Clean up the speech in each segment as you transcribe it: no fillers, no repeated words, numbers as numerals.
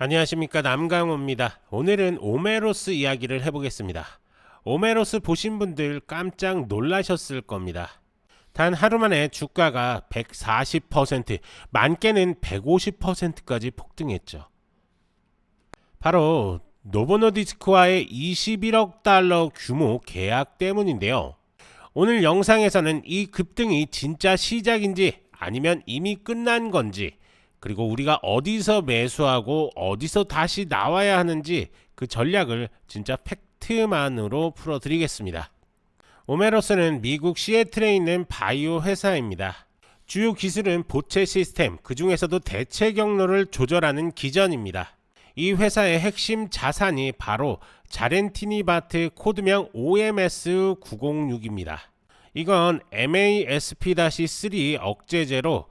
안녕하십니까, 남강호입니다. 오늘은 오메로스 이야기를 해보겠습니다. 오메로스 보신 분들 깜짝 놀라셨을 겁니다. 단 하루 만에 주가가 140%, 많게는 150%까지 폭등했죠. 바로 노보노디스크와의 21억 달러 규모 계약 때문인데요. 오늘 영상에서는 이 급등이 진짜 시작인지 아니면 이미 끝난 건지, 그리고 우리가 어디서 매수하고 어디서 다시 나와야 하는지 그 전략을 진짜 팩트만으로 풀어드리겠습니다. 오메로스는 미국 시애틀에 있는 바이오 회사입니다. 주요 기술은 보체 시스템, 그 중에서도 대체 경로를 조절하는 기전입니다. 이 회사의 핵심 자산이 바로 자렌티니바트, 코드명 OMS906입니다. 이건 MASP-3 억제제로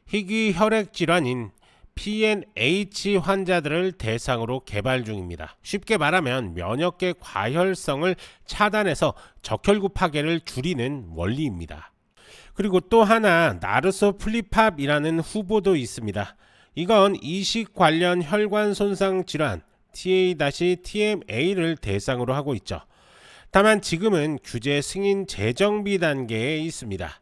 희귀 혈액 질환인 PNH 환자들을 대상으로 개발 중입니다. 쉽게 말하면 면역계 과혈성을 차단해서 적혈구 파괴를 줄이는 원리입니다. 그리고 또 하나 나르소플리팝이라는 후보도 있습니다. 이건 이식 관련 혈관 손상 질환 TA-TMA를 대상으로 하고 있죠. 다만 지금은 규제 승인 재정비 단계에 있습니다.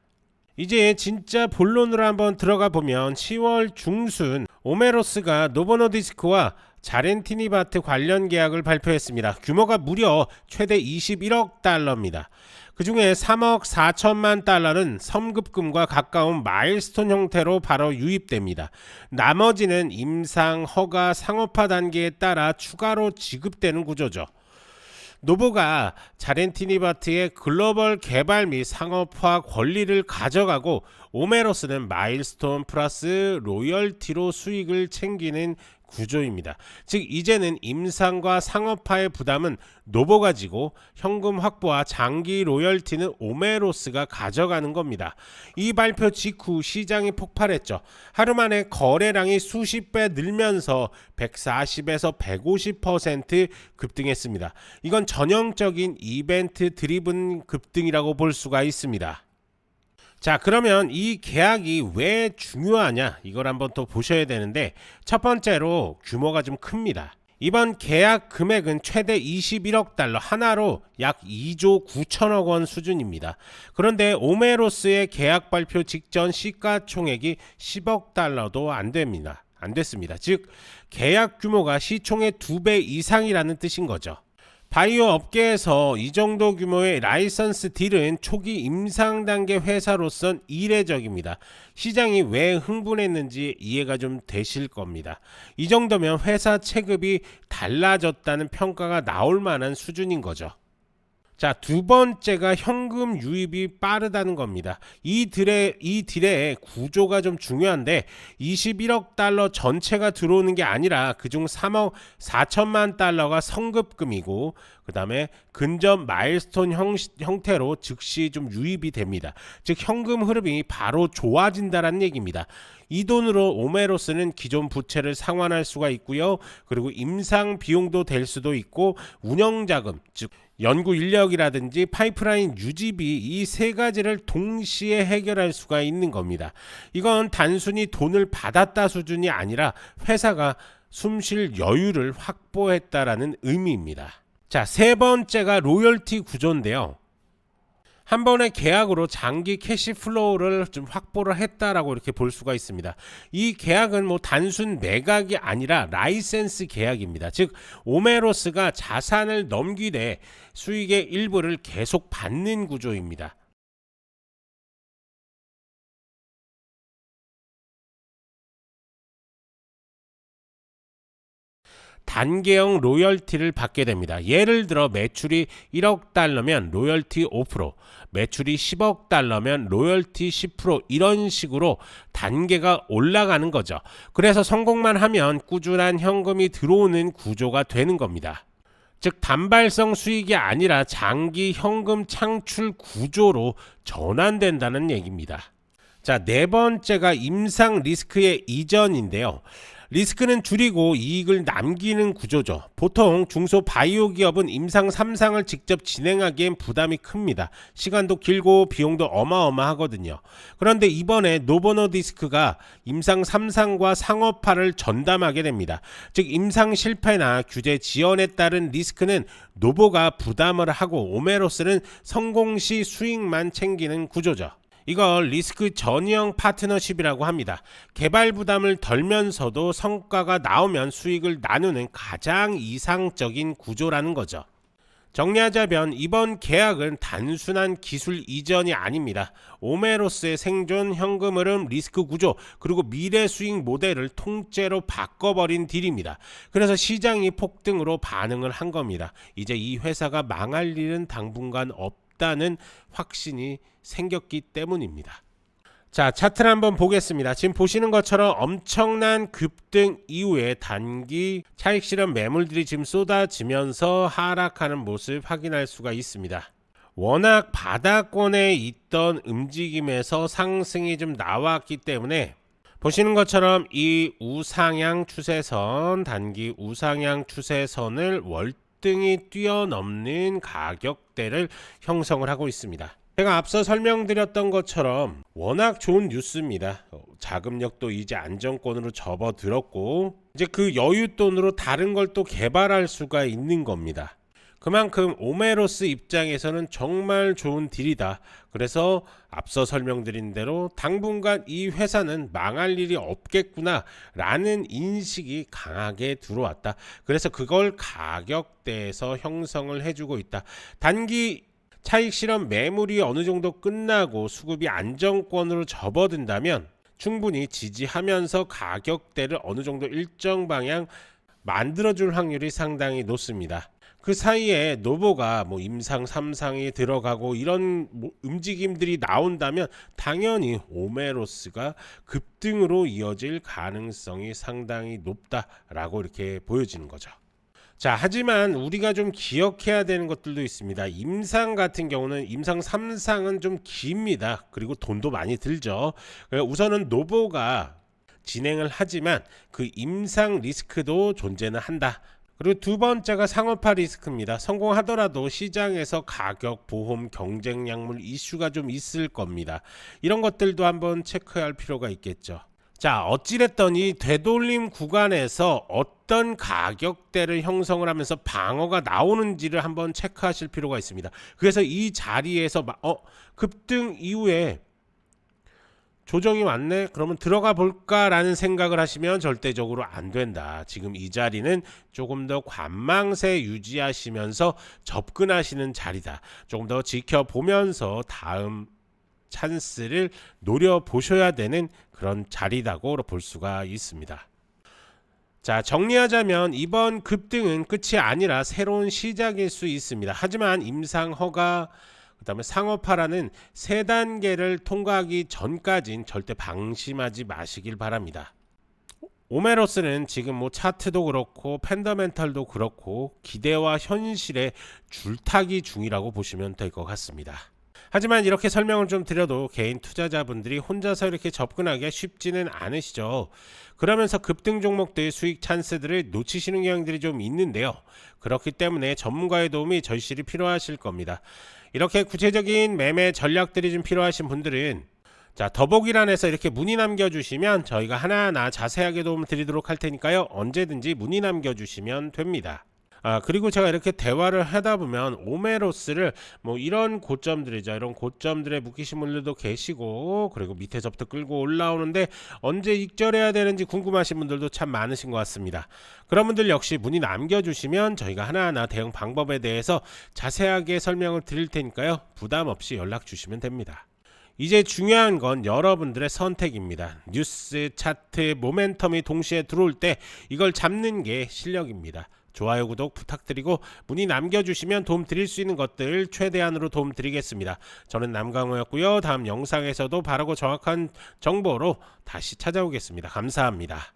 이제 진짜 본론으로 한번 들어가 보면 10월 중순 오메로스가 노보노디스크와 자렌티니바트 관련 계약을 발표했습니다. 규모가 무려 최대 21억 달러입니다. 그 중에 3억 4천만 달러는 선급금과 가까운 마일스톤 형태로 바로 유입됩니다. 나머지는 임상, 허가, 상업화 단계에 따라 추가로 지급되는 구조죠. 노보가 자렌티니바트의 글로벌 개발 및 상업화 권리를 가져가고 오메로스는 마일스톤 플러스 로열티로 수익을 챙기는 구조입니다. 즉 이제는 임상과 상업화의 부담은 노보가 지고 현금 확보와 장기 로열티는 오메로스가 가져가는 겁니다. 이 발표 직후 시장이 폭발했죠. 하루 만에 거래량이 수십 배 늘면서 140에서 150% 급등했습니다. 이건 전형적인 이벤트 드리븐 급등이라고 볼 수가 있습니다. 자, 그러면 이 계약이 왜 중요하냐, 이걸 한번 또 보셔야 되는데, 첫 번째로 규모가 좀 큽니다. 이번 계약 금액은 최대 21억 달러, 하나로 약 2조 9천억 원 수준입니다. 그런데 오메로스의 계약 발표 직전 시가총액이 10억 달러도 안 됐습니다. 즉 계약 규모가 시총의 2배 이상이라는 뜻인 거죠. 바이오 업계에서 이 정도 규모의 라이선스 딜은 초기 임상 단계 회사로선 이례적입니다. 시장이 왜 흥분했는지 이해가 좀 되실 겁니다. 이 정도면 회사 체급이 달라졌다는 평가가 나올 만한 수준인 거죠. 자, 두 번째가 현금 유입이 빠르다는 겁니다. 이 딜의 구조가 좀 중요한데 21억 달러 전체가 들어오는 게 아니라 그중 3억 4천만 달러가 성급금이고, 그 다음에 근접 마일스톤 형태로 즉시 좀 유입이 됩니다. 즉 현금 흐름이 바로 좋아진다는 얘기입니다. 이 돈으로 오메로스는 기존 부채를 상환할 수가 있고요. 그리고 임상 비용도 될 수도 있고, 운영자금, 즉 연구 인력이라든지 파이프라인 유지비, 이 세 가지를 동시에 해결할 수가 있는 겁니다. 이건 단순히 돈을 받았다 수준이 아니라 회사가 숨쉴 여유를 확보했다라는 의미입니다. 자, 세 번째가 로열티 구조인데요. 한 번의 계약으로 장기 캐시 플로우를 좀 확보를 했다라고 이렇게 볼 수가 있습니다. 이 계약은 뭐 단순 매각이 아니라 라이센스 계약입니다. 즉 오메로스가 자산을 넘기되 수익의 일부를 계속 받는 구조입니다. 단계형 로열티를 받게 됩니다. 예를 들어 매출이 1억 달러면 로열티 5%, 매출이 10억 달러면 로열티 10%, 이런 식으로 단계가 올라가는 거죠. 그래서 성공만 하면 꾸준한 현금이 들어오는 구조가 되는 겁니다. 즉 단발성 수익이 아니라 장기 현금 창출 구조로 전환된다는 얘기입니다. 자, 네 번째가 임상 리스크의 이전인데요. 리스크는 줄이고 이익을 남기는 구조죠. 보통 중소바이오 기업은 임상 3상을 직접 진행하기엔 부담이 큽니다. 시간도 길고 비용도 어마어마하거든요. 그런데 이번에 노보노디스크가 임상 3상과 상업화를 전담하게 됩니다. 즉 임상 실패나 규제 지연에 따른 리스크는 노보가 부담을 하고 오메로스는 성공 시 수익만 챙기는 구조죠. 이걸 리스크 전형 파트너십이라고 합니다. 개발 부담을 덜면서도 성과가 나오면 수익을 나누는 가장 이상적인 구조라는 거죠. 정리하자면 이번 계약은 단순한 기술 이전이 아닙니다. 오메로스의 생존, 현금 흐름, 리스크 구조, 그리고 미래 수익 모델을 통째로 바꿔버린 딜입니다. 그래서 시장이 폭등으로 반응을 한 겁니다. 이제 이 회사가 망할 일은 당분간 없다는 확신이 생겼기 때문입니다. 자, 차트를 한번 보겠습니다. 지금 보시는 것처럼 엄청난 급등 이후에 단기 차익 실현 매물들이 지금 쏟아지면서 하락하는 모습 확인할 수가 있습니다. 워낙 바닥권에 있던 움직임에서 상승이 좀 나왔기 때문에 보시는 것처럼 이 우상향 추세선, 단기 우상향 추세선을 월등히 뛰어넘는 가격대를 형성을 하고 있습니다. 제가 앞서 설명드렸던 것처럼 워낙 좋은 뉴스입니다. 자금력도 이제 안정권으로 접어들었고 이제 그 여윳돈으로 다른 걸 또 개발할 수가 있는 겁니다. 그만큼 오메로스 입장에서는 정말 좋은 딜이다. 그래서 앞서 설명드린 대로 당분간 이 회사는 망할 일이 없겠구나 라는 인식이 강하게 들어왔다. 그래서 그걸 가격대에서 형성을 해주고 있다. 단기 차익 실현 매물이 어느 정도 끝나고 수급이 안정권으로 접어든다면 충분히 지지하면서 가격대를 어느 정도 일정 방향 만들어줄 확률이 상당히 높습니다. 그 사이에 노보가 임상 3상이 들어가고 이런 움직임들이 나온다면 당연히 오메로스가 급등으로 이어질 가능성이 상당히 높다라고 이렇게 보여지는 거죠. 자, 하지만 우리가 좀 기억해야 되는 것들도 있습니다. 임상 같은 경우는 임상 3상은 좀 깁니다. 그리고 돈도 많이 들죠. 우선은 노보가 진행을 하지만 그 임상 리스크도 존재는 한다. 그리고 두 번째가 상업화 리스크입니다. 성공하더라도 시장에서 가격, 보험, 경쟁 약물 이슈가 좀 있을 겁니다. 이런 것들도 한번 체크할 필요가 있겠죠. 자, 어찌됐든 이 되돌림 구간에서 어떤 가격대를 형성을 하면서 방어가 나오는지를 한번 체크하실 필요가 있습니다. 그래서 이 자리에서 급등 이후에 조정이 왔네? 그러면 들어가 볼까라는 생각을 하시면 절대적으로 안 된다. 지금 이 자리는 조금 더 관망세 유지하시면서 접근하시는 자리다. 조금 더 지켜보면서 다음 찬스를 노려보셔야 되는 그런 자리라고 볼 수가 있습니다. 자, 정리하자면 이번 급등은 끝이 아니라 새로운 시작일 수 있습니다. 하지만 임상허가 그 다음에 상업화라는 세 단계를 통과하기 전까진 절대 방심하지 마시길 바랍니다. 오메로스는 지금 차트도 그렇고 펀더멘털도 그렇고 기대와 현실의 줄타기 중이라고 보시면 될 것 같습니다. 하지만 이렇게 설명을 좀 드려도 개인 투자자분들이 혼자서 이렇게 접근하기가 쉽지는 않으시죠. 그러면서 급등 종목들의 수익 찬스들을 놓치시는 경향들이 좀 있는데요. 그렇기 때문에 전문가의 도움이 절실히 필요하실 겁니다. 이렇게 구체적인 매매 전략들이 좀 필요하신 분들은 자, 더보기란에서 이렇게 문의 남겨주시면 저희가 하나하나 자세하게 도움을 드리도록 할 테니까요. 언제든지 문의 남겨주시면 됩니다. 그리고 제가 이렇게 대화를 하다 보면 오메로스를 이런 고점들이죠. 이런 고점들에 묶이신 분들도 계시고 그리고 밑에서부터 끌고 올라오는데 언제 익절해야 되는지 궁금하신 분들도 참 많으신 것 같습니다. 그런 분들 역시 문의 남겨주시면 저희가 하나하나 대응 방법에 대해서 자세하게 설명을 드릴 테니까요. 부담 없이 연락 주시면 됩니다. 이제 중요한 건 여러분들의 선택입니다. 뉴스, 차트, 모멘텀이 동시에 들어올 때 이걸 잡는 게 실력입니다. 좋아요, 구독 부탁드리고 문의 남겨주시면 도움 드릴 수 있는 것들 최대한으로 도움 드리겠습니다. 저는 남강호였고요. 다음 영상에서도 바르고 정확한 정보로 다시 찾아오겠습니다. 감사합니다.